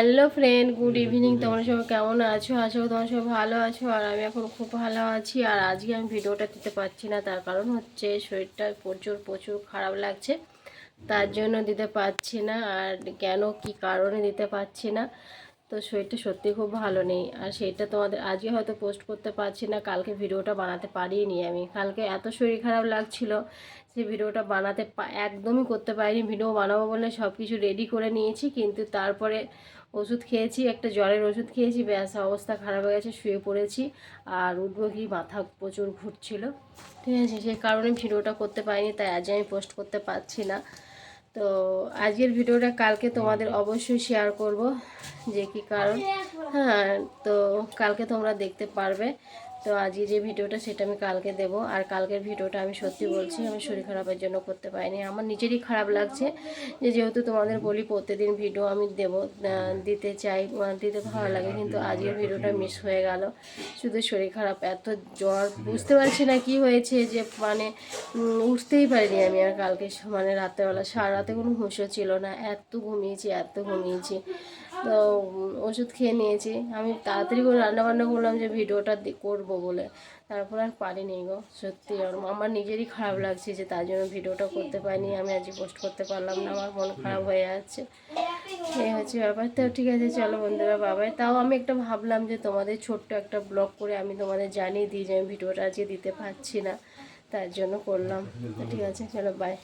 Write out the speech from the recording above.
Hello friend, good evening. তোমরা সবাই কেমন আছো? আশা করি তোমরা সবাই ভালো আছো। আর আমি এখন খুব ভালো আছি। আর আজকে আমি ভিডিওটা দিতে পারছি না, তার কারণ হচ্ছে শরীরটা প্রচুর প্রচুর খারাপ লাগছে, তার জন্য দিতে পারছি না। আর কেন, কি কারণে দিতে পারছি না, তো শরীরটা সত্যি খুব ভালো নেই। আর সেটা তোমাদের আজকে হয়তো পোস্ট করতে পারছি না, কালকে ভিডিওটা বানাতে পারিনি। আমি কালকে এত শরীর খারাপ লাগছিল, সেই ভিডিওটা একদমই করতে পারিনি। ভিডিও বানাবো বলে সব কিছু রেডি করে নিয়েছি, কিন্তু তারপরে ওষুধ খেয়েছি, একটা জ্বরের ওষুধ খেয়েছি, ব্যাস অবস্থা খারাপ হয়ে গেছে, শুয়ে পড়েছি। আর উঠবো কি, মাথা প্রচুর ঘুরছিল, ঠিক আছে, সেই কারণে ভিডিওটা করতে পারিনি, তাই আজ আমি পোস্ট করতে পারছি না। তো আজকের ভিডিওটা কালকে তোমাদের অবশ্যই শেয়ার করব, যে কি কারণ। হ্যাঁ, তো কালকে তোমরা দেখতে পারবে। তো আজকে যে ভিডিওটা সেটা আমি কালকে দেব। আর কালকের ভিডিওটা আমি সত্যি বলছি, আমি শরীর খারাপের জন্য করতে পারিনি। আমার নিজেরই খারাপ লাগছে, যেহেতু তোমাদের বলি প্রত্যেকদিন ভিডিও আমি দিতে চাই, দিতে ভালো লাগে, কিন্তু আজকের ভিডিওটা মিস হয়ে গেল। শুধু শরীর খারাপ, এত জ্বর, বুঝতে পারছি না কি হয়েছে, যে উঠতেই পারিনি আমি। আর কালকে রাত্রেবেলা সারা রাতে কোনো হুঁশও ছিল না, এত ঘুমিয়েছি এত ঘুমিয়েছি। তো ওষুধ খেয়ে নিয়েছি। আমি তাড়াতাড়ি করে রান্নাবান্না করলাম যে ভিডিওটা করবো বলে, তারপর আর পারিনি গো। সত্যি আমার নিজেরই খারাপ লাগছে, যে তার জন্য ভিডিওটা করতে পারিনি। আমি আজকে পোস্ট করতে পারলাম না, আমার মন খারাপ হয়ে যাচ্ছে। এই হচ্ছে ব্যাপার। তো ঠিক আছে, চলো বন্ধুরা, বাবাই। তাও আমি একটা ভাবলাম যে তোমাদের ছোট্ট একটা ব্লগ করে আমি তোমাদের জানিয়ে দিই যে আমি ভিডিওটা আজকে দিতে পারছি না, তার জন্য করলাম। তো ঠিক আছে, চলো, বাই।